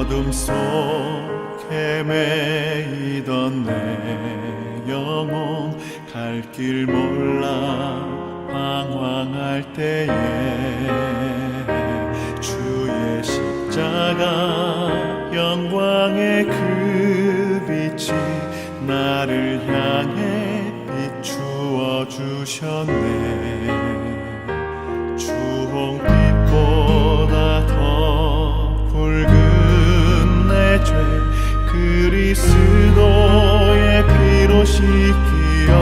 어둠 속 헤매이던 내 영혼 갈 길 몰라 방황할 때에 주의 십자가 영광의 그 빛이 나를 향해 비추어 주셨네. 주홍빛보다 더 붉은 내 죄 그리스도의 피로 씻기어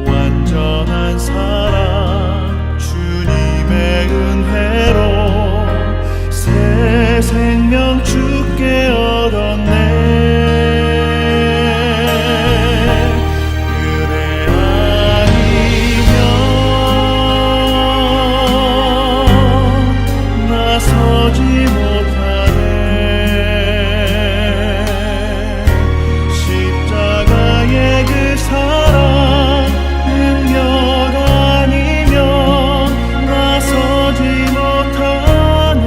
완전한 사랑 주님의 은혜로 새 생명 주께 얻었네. 서지 못하네. 십자가의 그 사랑 능력 아니면 나서지 못하네.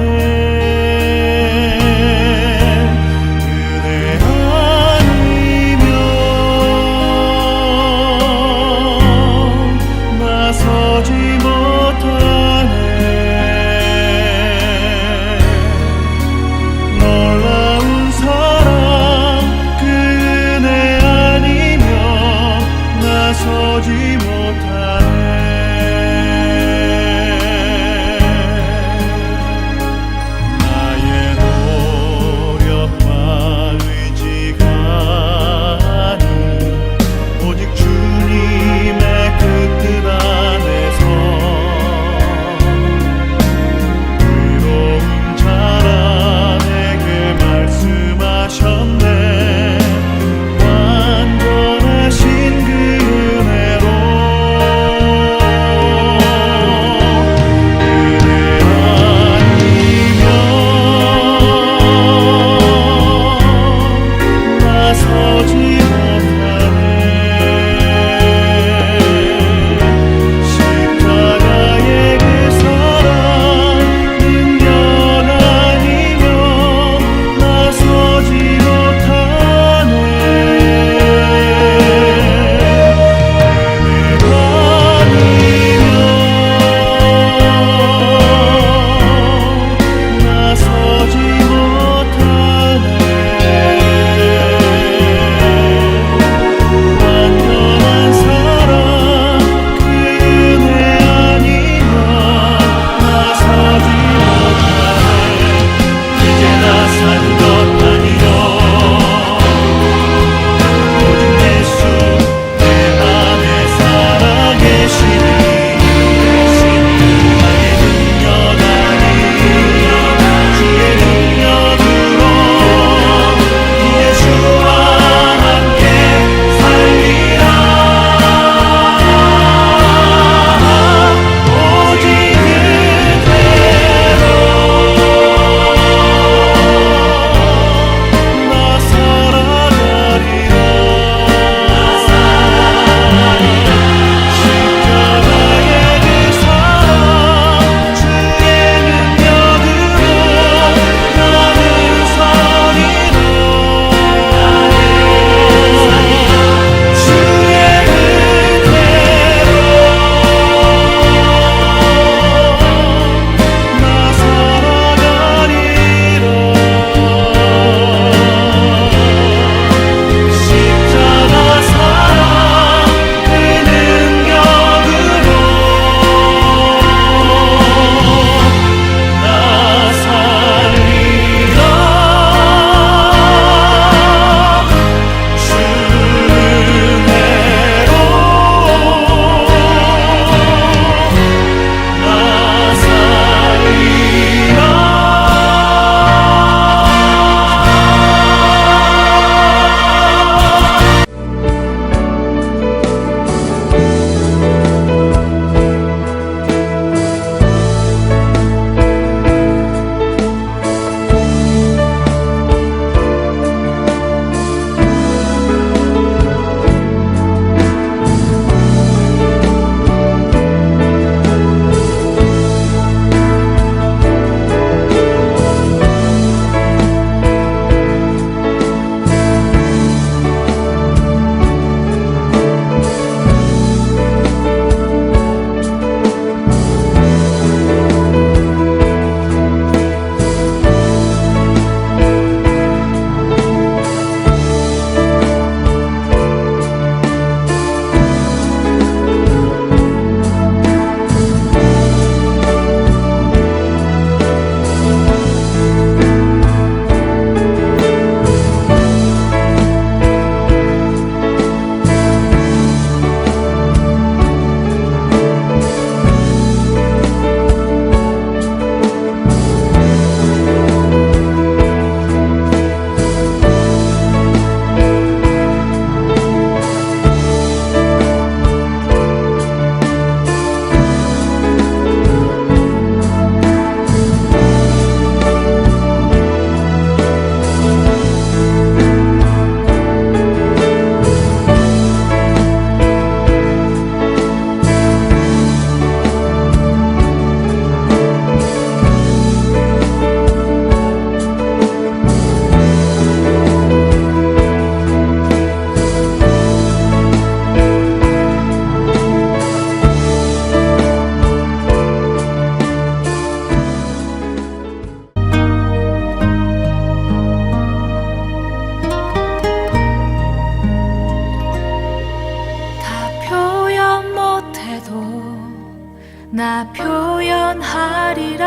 나 표현하리라.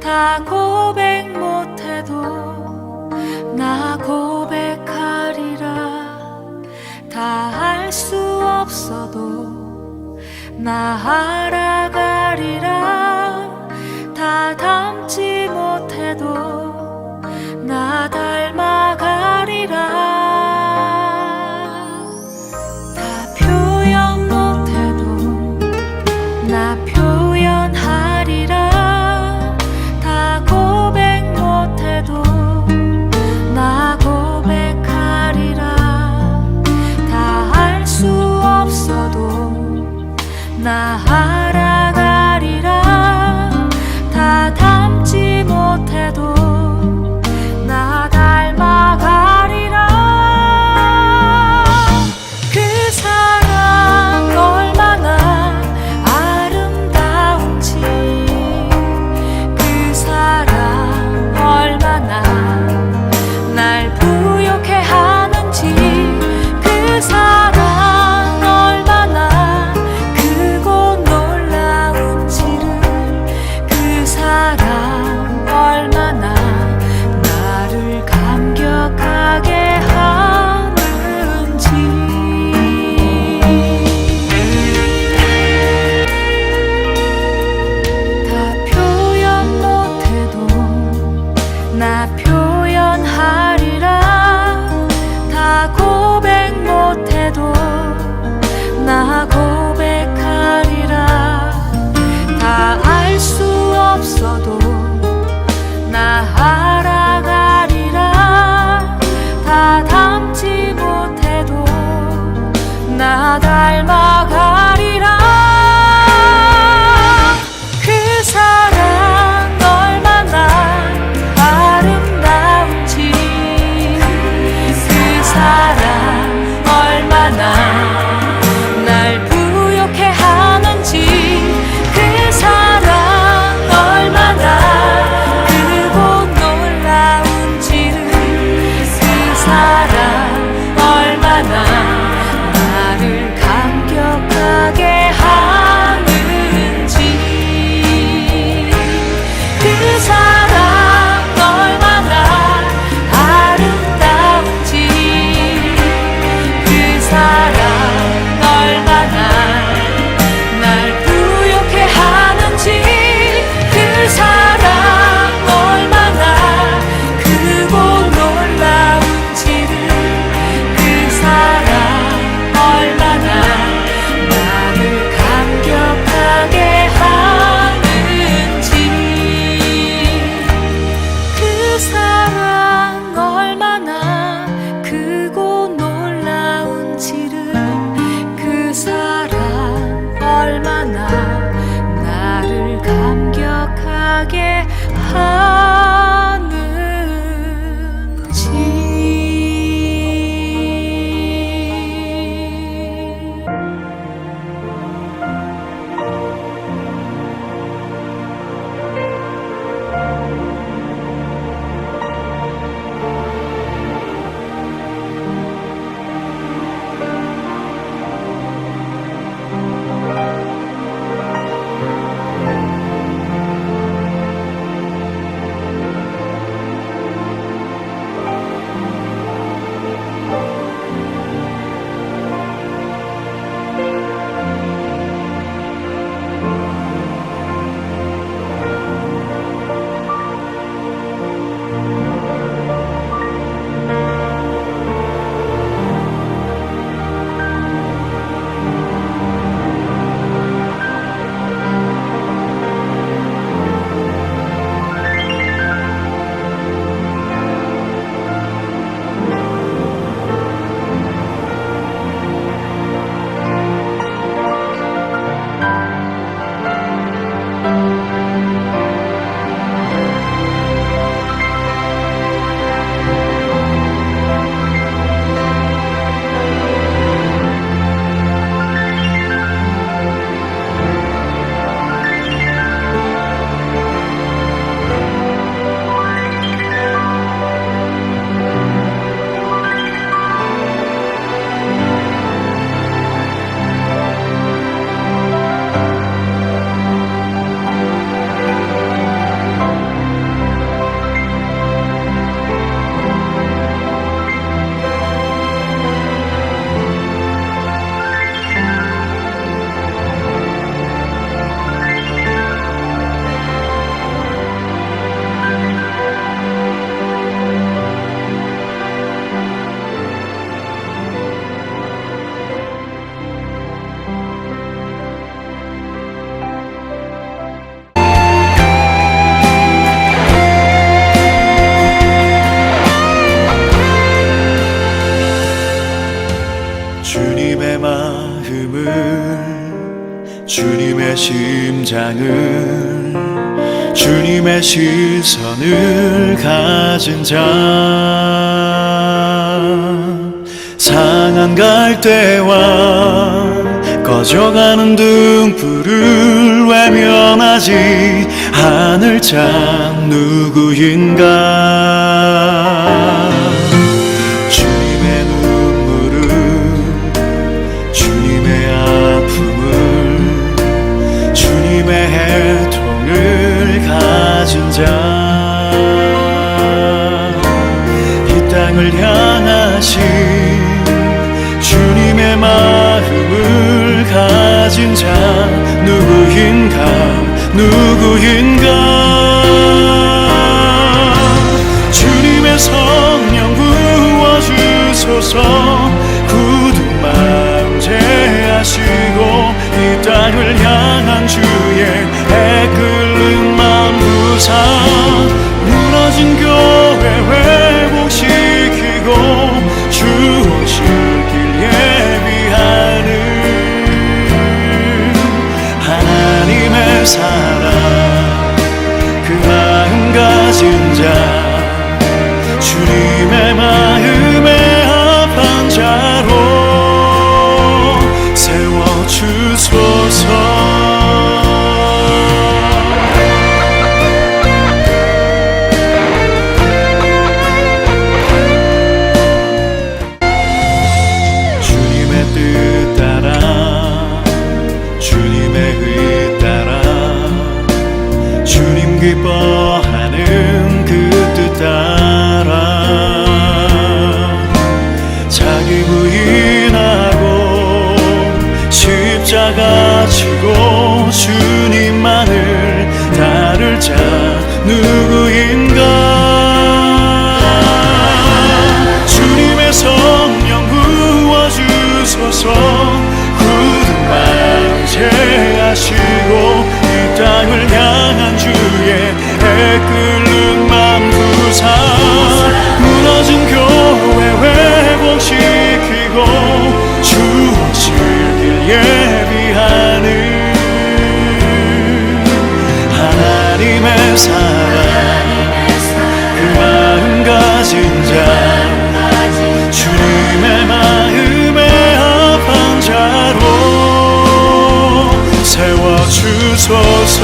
다 고백 못해도 나 고백하리라. 다 할 수 없어도 나 알아가리라. 다 닮지 못해도 나 닮아가리라. 다 표현 못해도 나 표현하리라. 다 고백 못해도 나 고백하리라. 다 할 수 없어도 나 알아가리라. 다 닮지 못해도 주님의 심장을 주님의 시선을 가진 자 상한 갈대와 꺼져가는 등불을 외면하지 않을 자 누구인가. 주님의 눈물을 주님의 아픔을 주님의 애통을 가진 자 이 땅을 향하신 주님의 마음을 가진 자 누구인가. 주님의 성령 부어주소서. 굳은 마음 제하시고 이 땅을 향한 주의 애끓는 마음 부사 무너진 교회 회복시키고 주 오실 길 예비하는 하나님의 사랑 그 마음 가진 자 주님의 마음에 합한 자로 세워주소서. 기뻐하는 그 뜻 따라 자기 부인하고 십자가 지고 주님만을 따를 자 누구인가. 주님의 성령 부어주소서. 굳은 마음 제하시고 이 땅을 향한 주의 애끓는 맘 부사 무너진 교회 회복시키고 주 오실 길 예비하는 하나님의 사랑 그 마음 가진 자 주님의 마음에 합한 자로 세워주소서.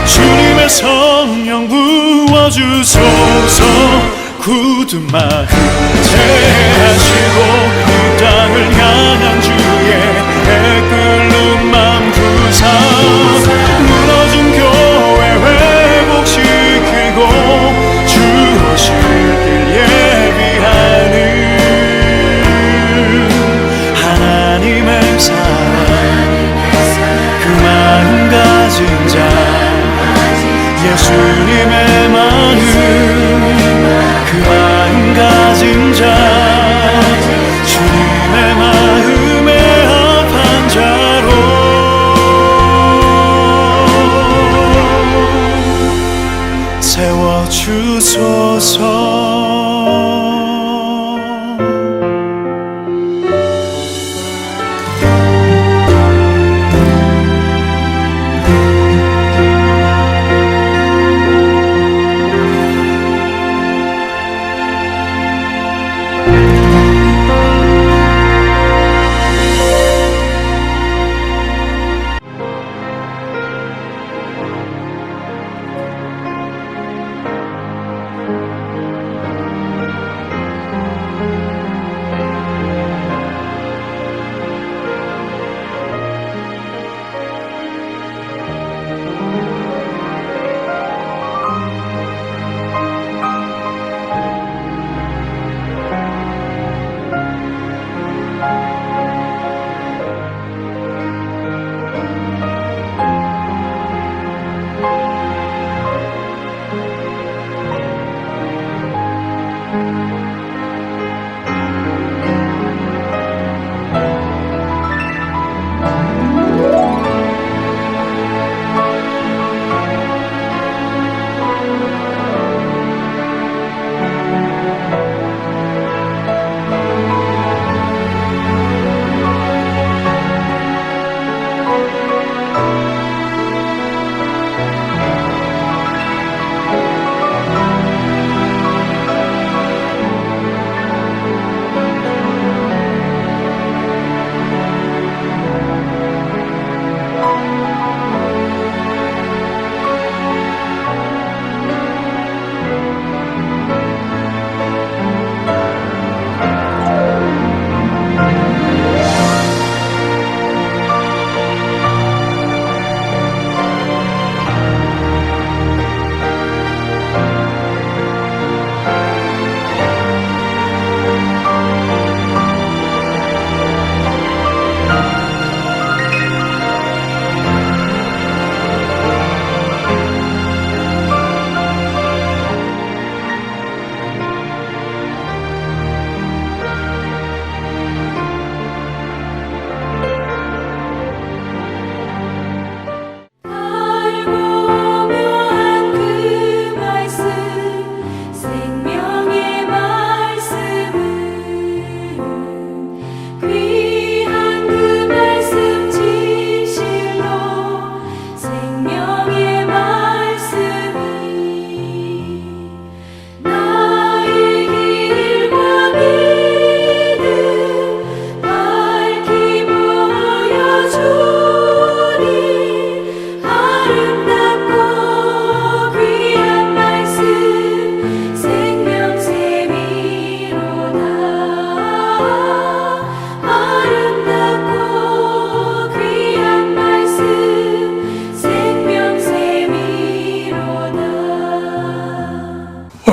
주님의 성령 부어주소서. 굳은 마음 제하시고 이 땅을 향한 주의 애끓는 맘 부사 무너진 교회 회복시키고 주 오실 길 예비하는 하나님의 사랑 그 마음 가진 자 예수님의 마음 그 마음 가진 자 주님의 마음에 합한 자로 세워주소서.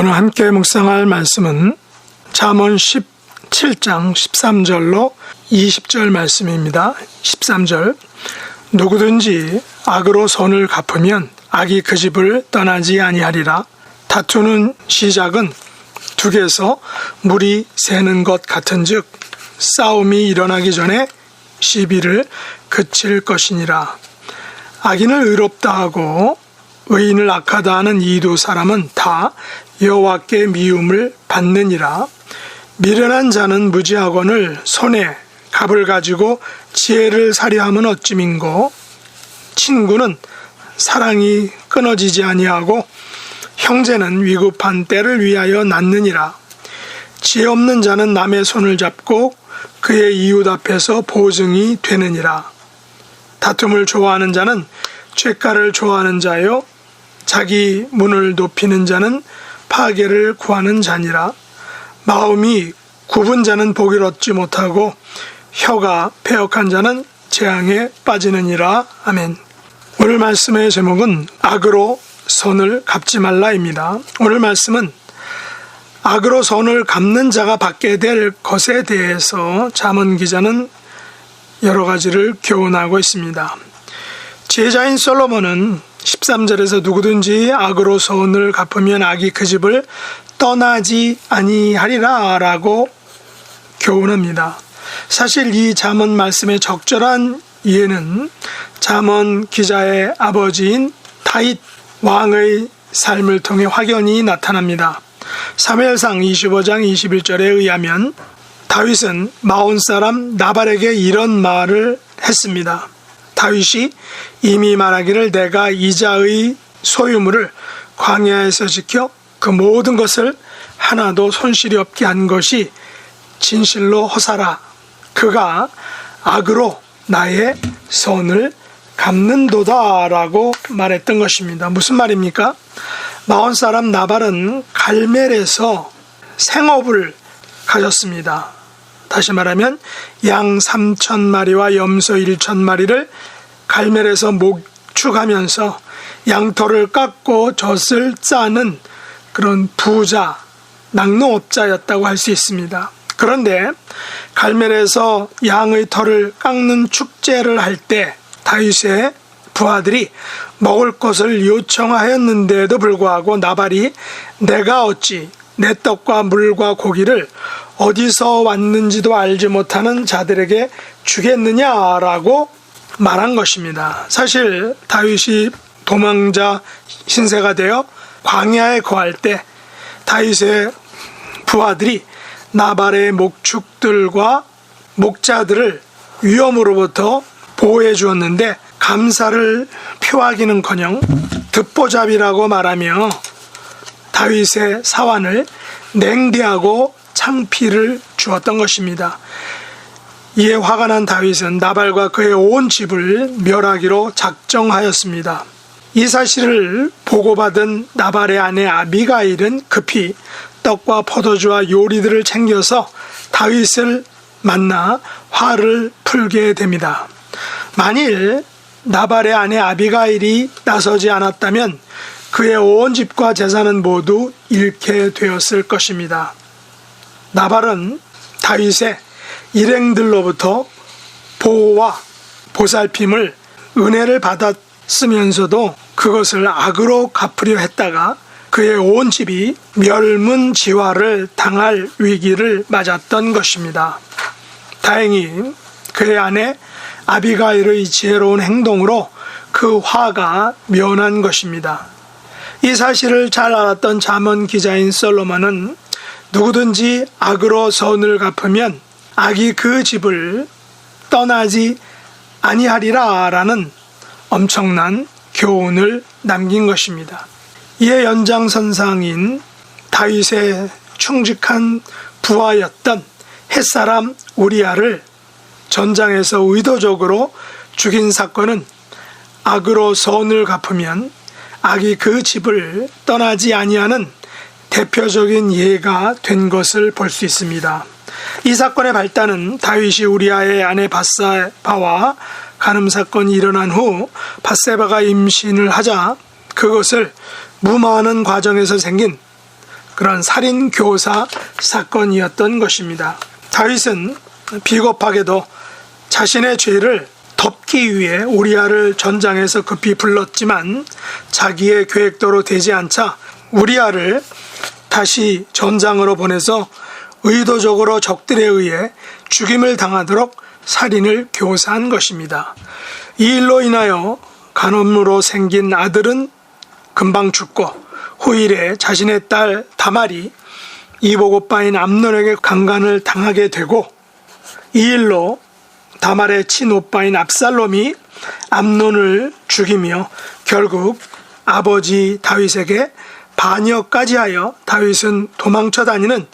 오늘 함께 묵상할 말씀은 잠언 17장 13절로 20절 말씀입니다. 13절 누구든지 악으로 손을 갚으면 악이 그 집을 떠나지 아니하리라. 다투는 시작은 둑에서 물이 새는 것 같은즉 싸움이 일어나기 전에 시비를 그칠 것이니라. 악인을 의롭다 하고 의인을 악하다 하는 이 두 사람은 다 여호와께 미움을 받느니라. 미련한 자는 무지하거늘 손에 갑을 가지고 지혜를 사려함은 어찌민고. 친구는 사랑이 끊어지지 아니하고 형제는 위급한 때를 위하여 낳느니라. 지혜 없는 자는 남의 손을 잡고 그의 이웃 앞에서 보증이 되느니라. 다툼을 좋아하는 자는 죗가를 좋아하는 자요 자기 문을 높이는 자는 파괴를 구하는 자니라. 마음이 굽은 자는 복을 얻지 못하고 혀가 패역한 자는 재앙에 빠지느니라. 아멘. 오늘 말씀의 제목은 악으로 손을 갚지 말라입니다. 오늘 말씀은 악으로 손을 갚는 자가 받게 될 것에 대해서 잠언 기자는 여러 가지를 교훈하고 있습니다. 제자인 솔로몬은 13절에서 누구든지 악으로 손을 갚으면 악이 그 집을 떠나지 아니하리라 라고 교훈합니다. 사실 이 잠언 말씀의 적절한 이해는 잠언 기자의 아버지인 다윗 왕의 삶을 통해 확연히 나타납니다. 사무엘상 25장 21절에 의하면 다윗은 마온 사람 나발에게 이런 말을 했습니다. 다윗이 이미 말하기를 내가 이자의 소유물을 광야에서 지켜 그 모든 것을 하나도 손실이 없게 한 것이 진실로 허사라. 그가 악으로 나의 손을 갚는도다 라고 말했던 것입니다. 무슨 말입니까? 마온 사람 나발은 갈멜에서 생업을 가졌습니다. 다시 말하면 양 3,000마리와 염소 1,000마리를 갈멜에서 목축하면서 양털을 깎고 젖을 짜는 그런 부자, 낙농업자였다고 할 수 있습니다. 그런데 갈멜에서 양의 털을 깎는 축제를 할 때 다윗의 부하들이 먹을 것을 요청하였는데도 불구하고 나발이 내가 어찌 내 떡과 물과 고기를 어디서 왔는지도 알지 못하는 자들에게 주겠느냐라고 말한 것입니다. 사실 다윗이 도망자 신세가 되어 광야에 거할 때 다윗의 부하들이 나발의 목축들과 목자들을 위험으로부터 보호해 주었는데 감사를 표하기는커녕 듣보잡이라고 말하며 다윗의 사환을 냉대하고 창피를 주었던 것입니다. 이에 화가 난 다윗은 나발과 그의 온 집을 멸하기로 작정하였습니다. 이 사실을 보고받은 나발의 아내 아비가일은 급히 떡과 포도주와 요리들을 챙겨서 다윗을 만나 화를 풀게 됩니다. 만일 나발의 아내 아비가일이 나서지 않았다면 그의 온 집과 재산은 모두 잃게 되었을 것입니다. 나발은 다윗의 일행들로부터 보호와 보살핌을 은혜를 받았으면서도 그것을 악으로 갚으려 했다가 그의 온 집이 멸문지화를 당할 위기를 맞았던 것입니다. 다행히 그의 아내 아비가일의 지혜로운 행동으로 그 화가 면한 것입니다. 이 사실을 잘 알았던 잠언 기자인 솔로몬은 누구든지 악으로 손을 갚으면 악이 그 집을 떠나지 아니하리라 라는 엄청난 교훈을 남긴 것입니다. 이에 연장선상인 다윗의 충직한 부하였던 햇사람 우리아를 전장에서 의도적으로 죽인 사건은 악으로 손을 갚으면 악이 그 집을 떠나지 아니하는 대표적인 예가 된 것을 볼 수 있습니다. 이 사건의 발단은 다윗이 우리아의 아내 밧세바와 간음 사건이 일어난 후 밧세바가 임신을 하자 그것을 무마하는 과정에서 생긴 그런 살인 교사 사건이었던 것입니다. 다윗은 비겁하게도 자신의 죄를 덮기 위해 우리아를 전장에서 급히 불렀지만 자기의 계획대로 되지 않자 우리아를 다시 전장으로 보내서 의도적으로 적들에 의해 죽임을 당하도록 살인을 교사한 것입니다. 이 일로 인하여 간음으로 생긴 아들은 금방 죽고 후일에 자신의 딸 다말이 이복 오빠인 암논에게 강간을 당하게 되고, 이 일로 다말의 친오빠인 압살롬이 암논을 죽이며 결국 아버지 다윗에게 반역까지 하여 다윗은 도망쳐 다니는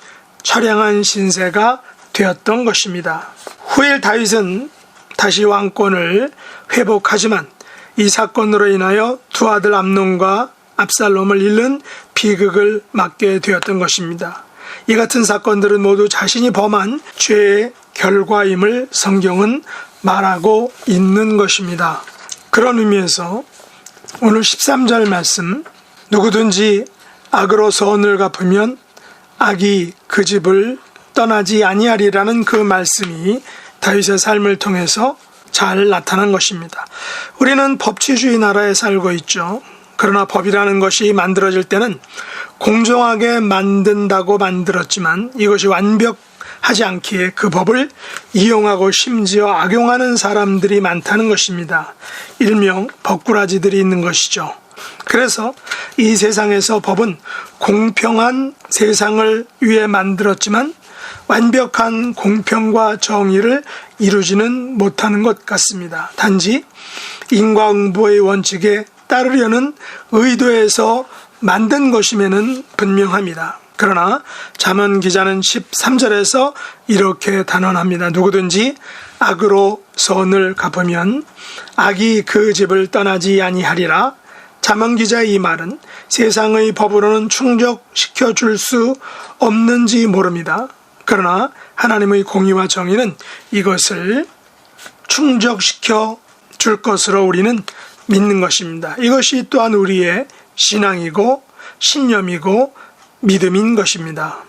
처량한 신세가 되었던 것입니다. 후일 다윗은 다시 왕권을 회복하지만 이 사건으로 인하여 두 아들 암논과 압살롬을 잃는 비극을 맞게 되었던 것입니다. 이 같은 사건들은 모두 자신이 범한 죄의 결과임을 성경은 말하고 있는 것입니다. 그런 의미에서 오늘 13절 말씀, 누구든지 악으로 선을 갚으면 악이 그 집을 떠나지 아니하리라는 그 말씀이 다윗의 삶을 통해서 잘 나타난 것입니다. 우리는 법치주의 나라에 살고 있죠. 그러나 법이라는 것이 만들어질 때는 공정하게 만든다고 만들었지만 이것이 완벽하지 않기에 그 법을 이용하고 심지어 악용하는 사람들이 많다는 것입니다. 일명 법꾸라지들이 있는 것이죠. 그래서 이 세상에서 법은 공평한 세상을 위해 만들었지만 완벽한 공평과 정의를 이루지는 못하는 것 같습니다. 단지 인과응보의 원칙에 따르려는 의도에서 만든 것임에는 분명합니다. 그러나 잠언 기자는 13절에서 이렇게 단언합니다. 누구든지 악으로 선을 갚으면 악이 그 집을 떠나지 아니하리라. 잠언 기자의 이 말은 세상의 법으로는 충족시켜 줄 수 없는지 모릅니다. 그러나 하나님의 공의와 정의는 이것을 충족시켜 줄 것으로 우리는 믿는 것입니다. 이것이 또한 우리의 신앙이고 신념이고 믿음인 것입니다.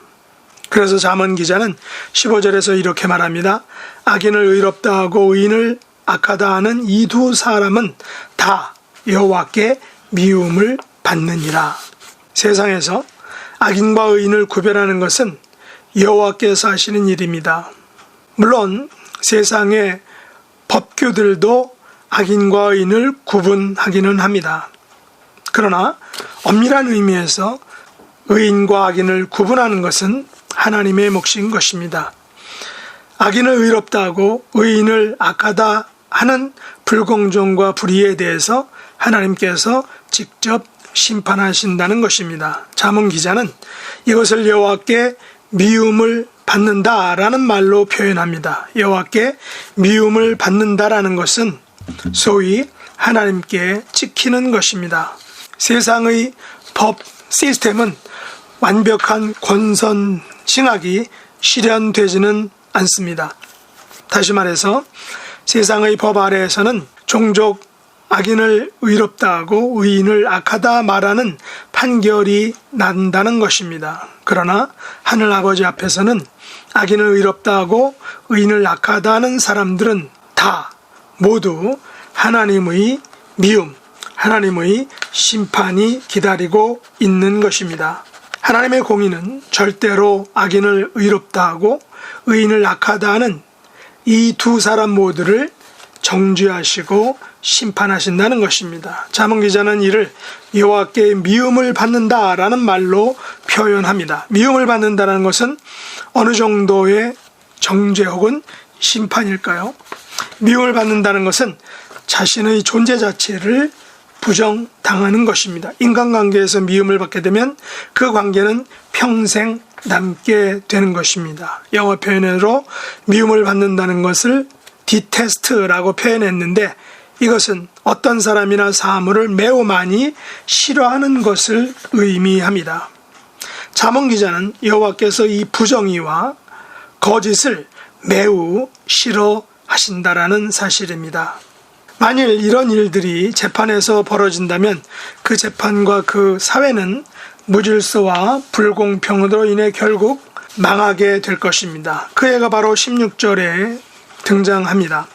그래서 잠언 기자는 15절에서 이렇게 말합니다. 악인을 의롭다 하고 의인을 악하다 하는 이 두 사람은 다 여호와께 미움을 받느니라. 세상에서 악인과 의인을 구별하는 것은 여호와께서 하시는 일입니다. 물론 세상의 법규들도 악인과 의인을 구분하기는 합니다. 그러나 엄밀한 의미에서 의인과 악인을 구분하는 것은 하나님의 몫인 것입니다. 악인을 의롭다 하고 의인을 악하다 하는 불공정과 불의에 대해서 하나님께서 직접 심판하신다는 것입니다. 잠언 기자는 이것을 여호와께 미움을 받는다라는 말로 표현합니다. 여호와께 미움을 받는다라는 것은 소위 하나님께 찍히는 것입니다. 세상의 법 시스템은 완벽한 권선징악이 실현되지는 않습니다. 다시 말해서 세상의 법 아래에서는 종족 악인을 의롭다 하고 의인을 악하다 말하는 판결이 난다는 것입니다. 그러나 하늘 아버지 앞에서는 악인을 의롭다 하고 의인을 악하다 하는 사람들은 다 모두 하나님의 미움, 하나님의 심판이 기다리고 있는 것입니다. 하나님의 공의는 절대로 악인을 의롭다 하고 의인을 악하다 하는 이 두 사람 모두를 정죄하시고 심판하신다는 것입니다. 잠언 기자는 이를 여호와께 미움을 받는다라는 말로 표현합니다. 미움을 받는다는 것은 어느 정도의 정죄 혹은 심판일까요? 미움을 받는다는 것은 자신의 존재 자체를 부정당하는 것입니다. 인간관계에서 미움을 받게 되면 그 관계는 평생 남게 되는 것입니다. 영어 표현으로 미움을 받는다는 것을 디테스트라고 표현했는데 이것은 어떤 사람이나 사물을 매우 많이 싫어하는 것을 의미합니다. 잠언 기자는 여호와께서 이 부정의와 거짓을 매우 싫어하신다라는 사실입니다. 만일 이런 일들이 재판에서 벌어진다면 그 재판과 그 사회는 무질서와 불공평으로 인해 결국 망하게 될 것입니다. 그 애가 바로 16절에 등장합니다.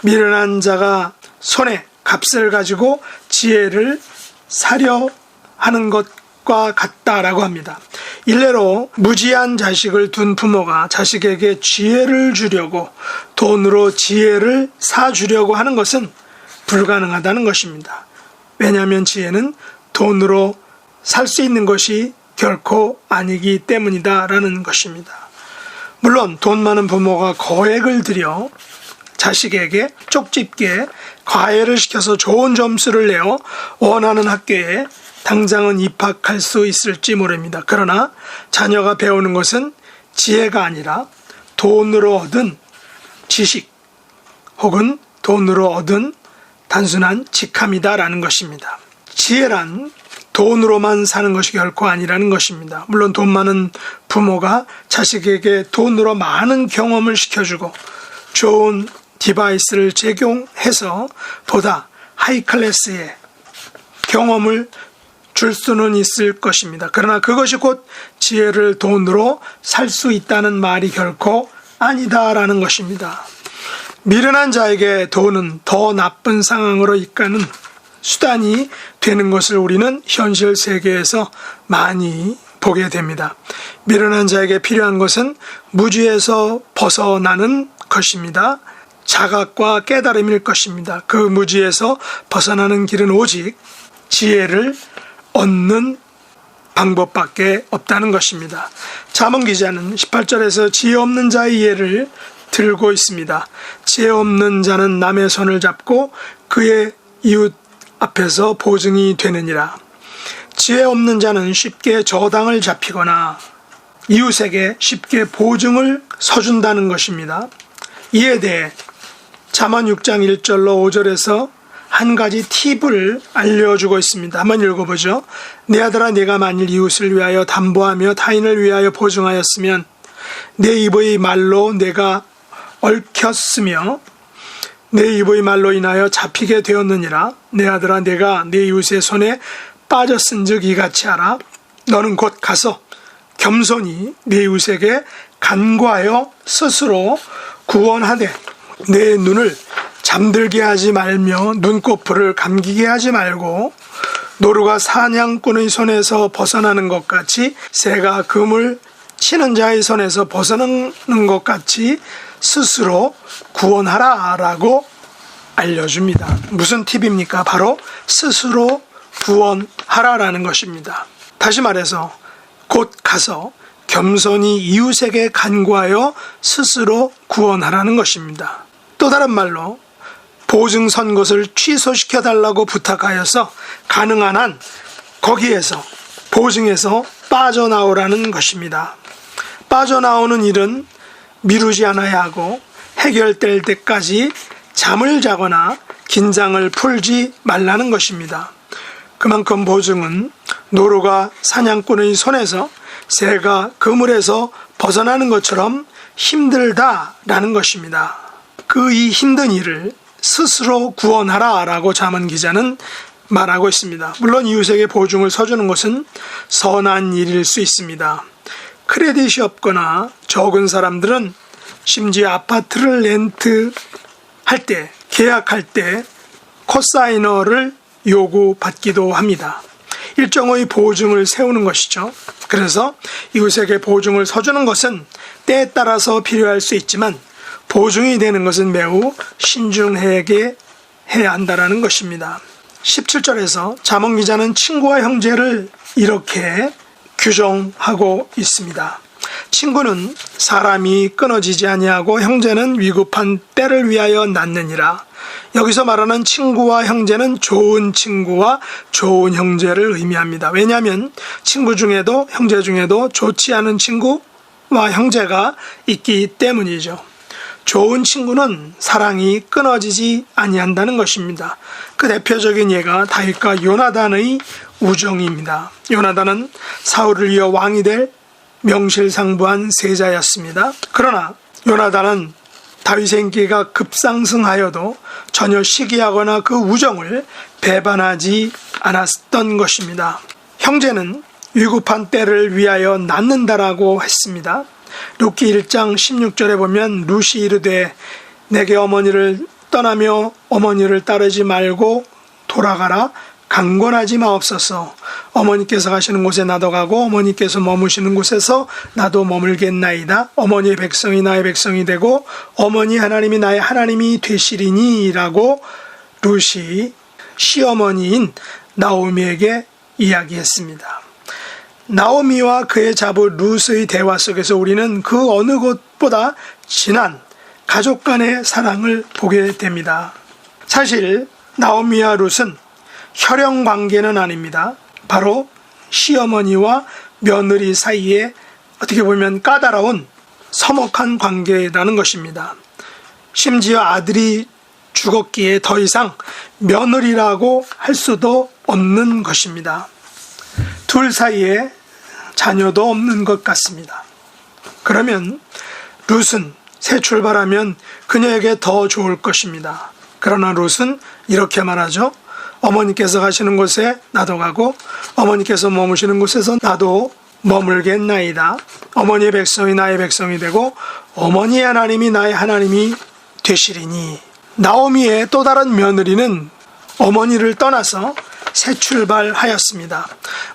미련한 자가 손에 값을 가지고 지혜를 사려 하는 것과 같다라고 합니다. 일례로 무지한 자식을 둔 부모가 자식에게 지혜를 주려고 돈으로 지혜를 사주려고 하는 것은 불가능하다는 것입니다. 왜냐하면 지혜는 돈으로 살 수 있는 것이 결코 아니기 때문이다라는 것입니다. 물론 돈 많은 부모가 거액을 들여 자식에게 쪽집게 과외를 시켜서 좋은 점수를 내어 원하는 학교에 당장은 입학할 수 있을지 모릅니다. 그러나 자녀가 배우는 것은 지혜가 아니라 돈으로 얻은 지식 혹은 돈으로 얻은 단순한 직함이다라는 것입니다. 지혜란 돈으로만 사는 것이 결코 아니라는 것입니다. 물론 돈 많은 부모가 자식에게 돈으로 많은 경험을 시켜주고 좋은 디바이스를 제공해서 보다 하이 클래스의 경험을 줄 수는 있을 것입니다. 그러나 그것이 곧 지혜를 돈으로 살 수 있다는 말이 결코 아니다라는 것입니다. 미련한 자에게 돈은 더 나쁜 상황으로 이끄는 수단이 되는 것을 우리는 현실 세계에서 많이 보게 됩니다. 미련한 자에게 필요한 것은 무지에서 벗어나는 것입니다. 자각과 깨달음일 것입니다. 그 무지에서 벗어나는 길은 오직 지혜를 얻는 방법밖에 없다는 것입니다. 잠언 기자는 18절에서 지혜 없는 자의 예를 들고 있습니다. 지혜 없는 자는 남의 손을 잡고 그의 이웃 앞에서 보증이 되느니라. 지혜 없는 자는 쉽게 저당을 잡히거나 이웃에게 쉽게 보증을 서준다는 것입니다. 이에 대해 잠언 6장 1절로 5절에서 한 가지 팁을 알려주고 있습니다. 한번 읽어보죠. 내 아들아, 내가 만일 이웃을 위하여 담보하며 타인을 위하여 보증하였으면 내 입의 말로 내가 얽혔으며 내 입의 말로 인하여 잡히게 되었느니라. 내 아들아, 내가 내 이웃의 손에 빠졌은즉 이같이 하라. 너는 곧 가서 겸손히 내 이웃에게 간구하여 스스로 구원하되 내 눈을 잠들게 하지 말며 눈꺼풀을 감기게 하지 말고 노루가 사냥꾼의 손에서 벗어나는 것 같이 새가 금을 치는 자의 손에서 벗어나는 것 같이 스스로 구원하라 라고 알려줍니다. 무슨 팁입니까? 바로 스스로 구원하라라는 것입니다. 다시 말해서 곧 가서 겸손히 이웃에게 간구하여 스스로 구원하라는 것입니다. 또 다른 말로 보증 선 것을 취소시켜달라고 부탁하여서 가능한 한 거기에서 보증에서 빠져나오라는 것입니다. 빠져나오는 일은 미루지 않아야 하고 해결될 때까지 잠을 자거나 긴장을 풀지 말라는 것입니다. 그만큼 보증은 노루가 사냥꾼의 손에서 새가 그물에서 벗어나는 것처럼 힘들다라는 것입니다. 그 이 힘든 일을 스스로 구원하라 라고 잠언 기자는 말하고 있습니다. 물론 이웃에게 보증을 서주는 것은 선한 일일 수 있습니다. 크레딧이 없거나 적은 사람들은 심지어 아파트를 렌트할 때, 계약할 때 코사이너를 요구받기도 합니다. 일정의 보증을 세우는 것이죠. 그래서 이웃에게 보증을 서주는 것은 때에 따라서 필요할 수 있지만 보증이 되는 것은 매우 신중하게 해야 한다는 것입니다. 17절에서 잠언 기자는 친구와 형제를 이렇게 규정하고 있습니다. 친구는 사람이 끊어지지 아니하고 형제는 위급한 때를 위하여 낳느니라. 여기서 말하는 친구와 형제는 좋은 친구와 좋은 형제를 의미합니다. 왜냐하면 친구 중에도 형제 중에도 좋지 않은 친구와 형제가 있기 때문이죠. 좋은 친구는 사랑이 끊어지지 아니한다는 것입니다. 그 대표적인 예가 다윗과 요나단의 우정입니다. 요나단은 사울을 이어 왕이 될 명실상부한 세자였습니다. 그러나 요나단은 다윗의 인기가 급상승하여도 전혀 시기하거나 그 우정을 배반하지 않았던 것입니다. 형제는 위급한 때를 위하여 낳는다라고 했습니다. 룻기 1장 16절에 보면 룻이 이르되 내게 어머니를 떠나며 어머니를 따르지 말고 돌아가라. 강권하지 마옵소서. 어머니께서 가시는 곳에 나도 가고 어머니께서 머무시는 곳에서 나도 머물겠나이다. 어머니의 백성이 나의 백성이 되고 어머니 하나님이 나의 하나님이 되시리니 라고 룻이 시어머니인 나오미에게 이야기했습니다. 나오미와 그의 자부 룻의 대화 속에서 우리는 그 어느 것보다 진한 가족 간의 사랑을 보게 됩니다. 사실 나오미와 룻은 혈연 관계는 아닙니다. 바로 시어머니와 며느리 사이에 어떻게 보면 까다로운 서먹한 관계라는 것입니다. 심지어 아들이 죽었기에 더 이상 며느리라고 할 수도 없는 것입니다. 둘 사이에 자녀도 없는 것 같습니다. 그러면 룻은 새 출발하면 그녀에게 더 좋을 것입니다. 그러나 룻은 이렇게 말하죠. 어머니께서 가시는 곳에 나도 가고 어머니께서 머무시는 곳에서 나도 머물겠나이다. 어머니의 백성이 나의 백성이 되고 어머니의 하나님이 나의 하나님이 되시리니. 나오미의 또 다른 며느리는 어머니를 떠나서 새 출발하였습니다.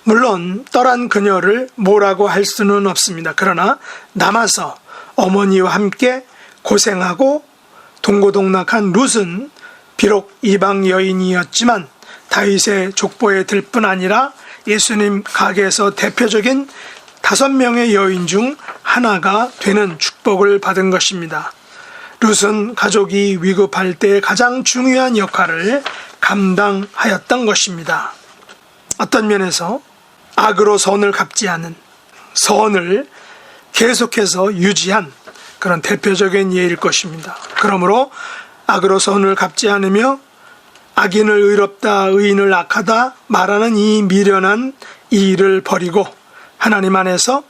물론 떠난 그녀를 뭐라고 할 수는 없습니다. 그러나 남아서 어머니와 함께 고생하고 동고동락한 룻은 비록 이방 여인이었지만 다윗의 족보에 들 뿐 아니라 예수님 가게에서 대표적인 5명의 여인 중 하나가 되는 축복을 받은 것입니다. 룻은 가족이 위급할 때 가장 중요한 역할을 감당하였던 것입니다. 어떤 면에서 악으로 선을 갚지 않은, 선을 계속해서 유지한 그런 대표적인 예일 것입니다. 그러므로 악으로 선을 갚지 않으며 악인을 의롭다 의인을 악하다 말하는 이 미련한 이 일을 버리고 하나님 안에서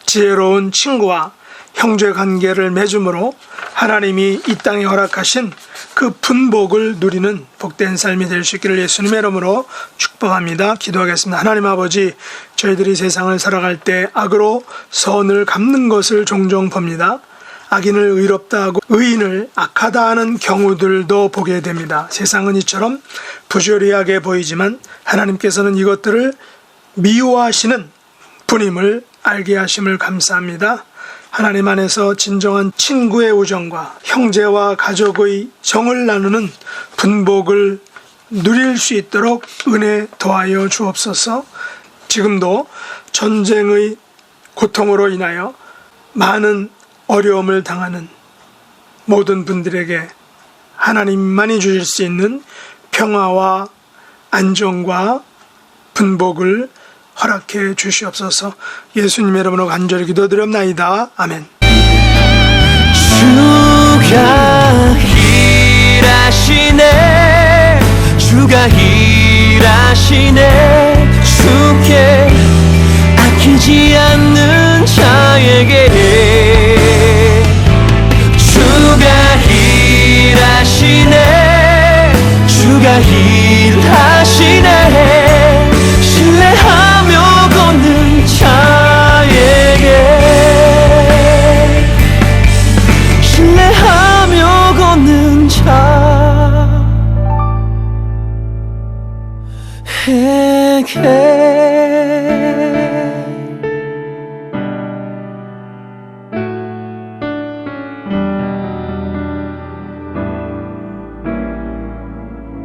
지혜로운 친구와 형제 관계를 맺음으로 하나님이 이 땅에 허락하신 그 분복을 누리는 복된 삶이 될 수 있기를 예수님의 이름으로 축복합니다. 기도하겠습니다. 하나님 아버지, 저희들이 세상을 살아갈 때 악으로 선을 갚는 것을 종종 봅니다. 악인을 의롭다 하고 의인을 악하다 하는 경우들도 보게 됩니다. 세상은 이처럼 부조리하게 보이지만 하나님께서는 이것들을 미워하시는 분임을 알게 하심을 감사합니다. 하나님 안에서 진정한 친구의 우정과 형제와 가족의 정을 나누는 분복을 누릴 수 있도록 은혜 더하여 주옵소서. 지금도 전쟁의 고통으로 인하여 많은 어려움을 당하는 모든 분들에게 하나님만이 주실 수 있는 평화와 안정과 분복을 허락해 주시옵소서. 예수님의 이름으로 간절히 기도드렸나이다. 아멘. 주가 일하시네, 주가 일하시네. 주께 아끼지 않는 자에게